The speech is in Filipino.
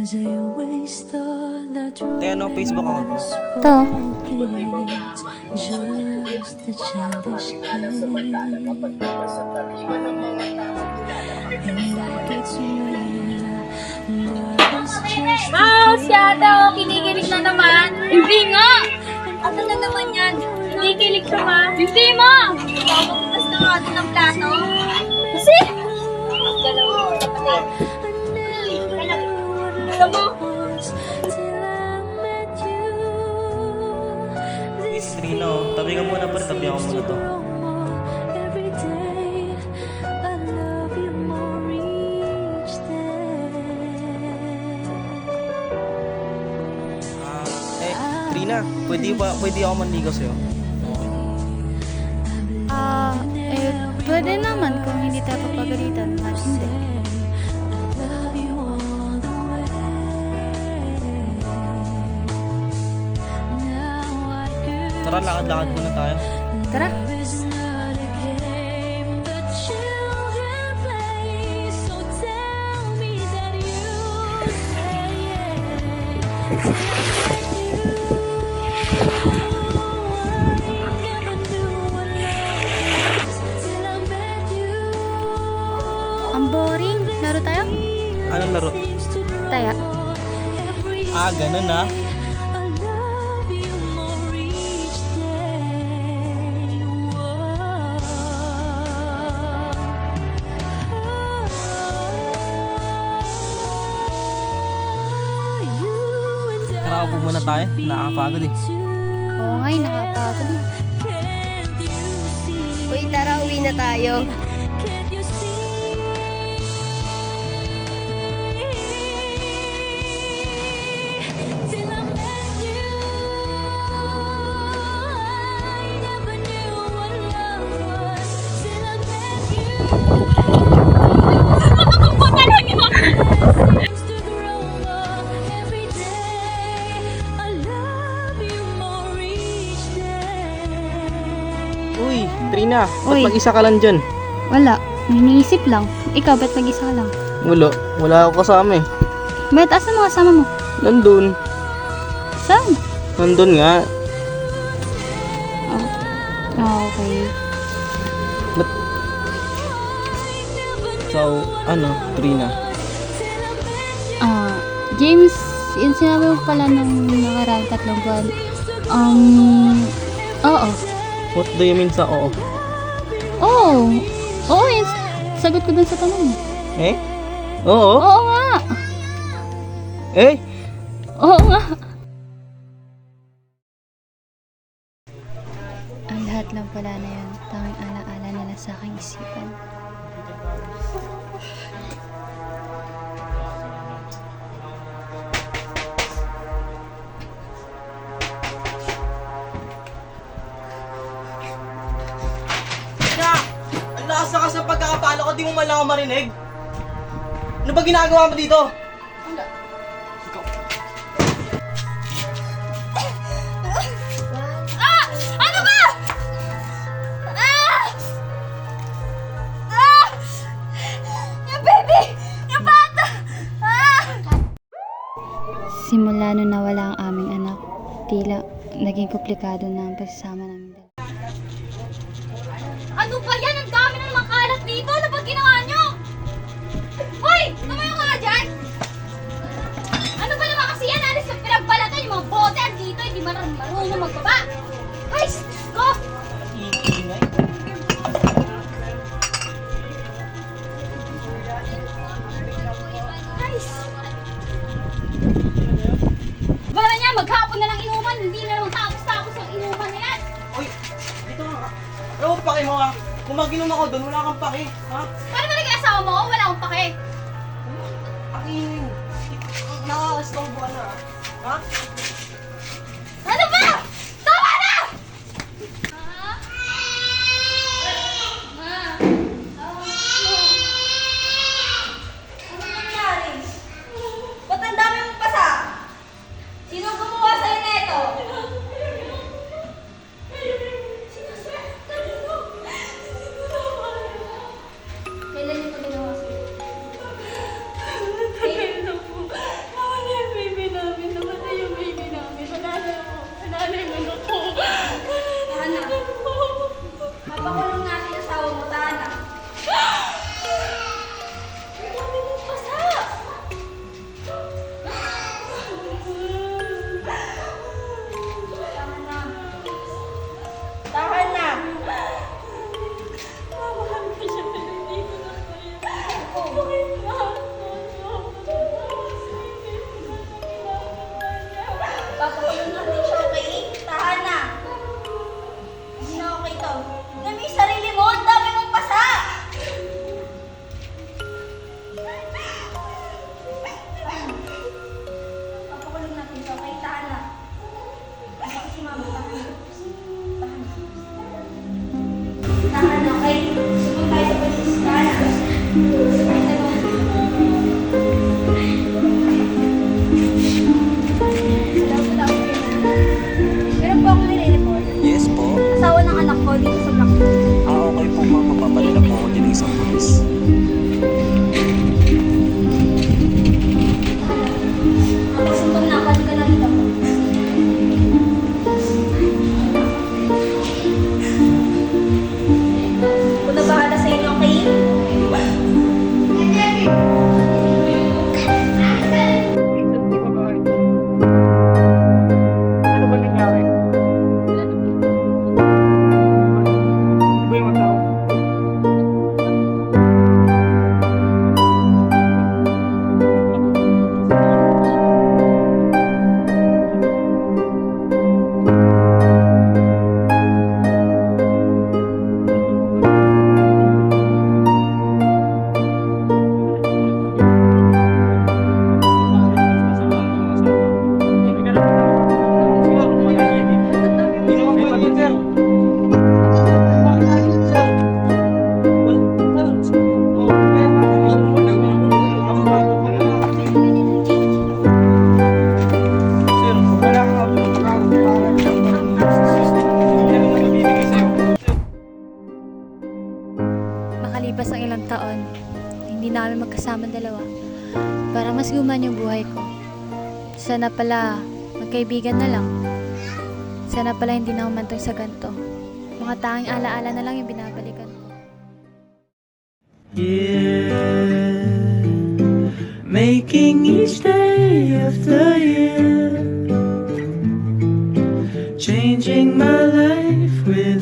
Tayo ano, Facebook account mo? Ito. Mouse, yata o kinikilig na naman. Hindi nga! Ano na naman yan? Kinikilig siya ma. Hindi mo! Magpapas na nga ito ng plato. Kasi! Galaw mo, kapatid. Galaw mo. Miss Rino, tabi ka muna pa rin, tabi ako muna to. Rina, pwede ako manligaw sa'yo? Pwede naman kung hindi tayo papagalitan. Hindi. Tara, lakad-lakad muna tayo. Tara. Ang boring. Laro tayo? Anong laro? Taya. Ganun ah. Tara, upo muna tayo. Nakakapagod eh. Oo nga, nakapagod. Uy, tara, uwi na tayo. Uy, Trina, ba't Uy. mag-isa ka lang dyan? Wala. Iniisip lang. Ikaw, ba't mag-isa ka lang? Wala ako kasama eh. Ba't asan mga kasama mo? Nandun. Saan? Nandun nga. Okay. So, Trina? James, yun sinabi mo pala nung nakaraang 3 buwan. Oo. What do you mean sa oo? Oo. Oo, yun. Sagot ko dun sa tanong. Eh? Oo? Oo nga. Eh? Oo nga. Ang lahat lang pala na yun, tanging alaala nila sa aking isipan. Ang lakas sa pagkakapalo ko, di mo man lang ako marinig. Ano ba ginagawa mo dito? Ano ba? Yung baby! Yung bata! Simula nung nawala ang aming anak, tila naging komplikado na ang pagsasama namin. Ano ba yan? Ang dami na naman kalat dito. Ano ba ginawa nyo? Hoy! Tumayo ka nga dyan! Ano ba naman kasi yan? Alis yung pinagbalatan yung mga bote dito. Hindi marunong magbaba. Ay! Go! Iingay. Ay! Bala niya, maghapon na lang inuman. Hindi na naman tapos-tapos ang inuman na yan. Uy, dito nga. Ano ba pake mo ha? Kung mag-inom ako doon, wala kang pake. Ha? Paano ba naging asawa mo? Wala akong pake. Pakihin. Nakakastombo ka na ha? Ano ba? Tama na! Ano nangyari? Ba't ang dami mong pasa? Sino gumawa sa'yo neto? Kailan niyo ito ginawa sa'yo? Kailan na po? dito. Tingnan mo yung sarili mo, ang dami mong pasa! Papakulong natin siya, okay? Tahan na. Baka si mama, tahan. Tahan. Tahan na, okay? Sumunod tayo sa polis. Tahan na. Hello, meron po akong nire-report. Yes po. Asawa ng anak ko dito sa block. Okay po ma'am. Mapapadala po ako din sa pulis. Sumbong na, balik ka na dito. Kung bahala sa inyo, okay? Ano ba nangyari? Ano ba yung tao? Makalipas ang ilang taon, hindi namin magkasama dalawa. Parang mas guman yung buhay ko. Sana pala magkaibigan na lang. Sana pala hindi na humantong sa ganito. Mga tanging alaala na lang yung binabalikan ko. Yeah, making each day of the year, changing my life with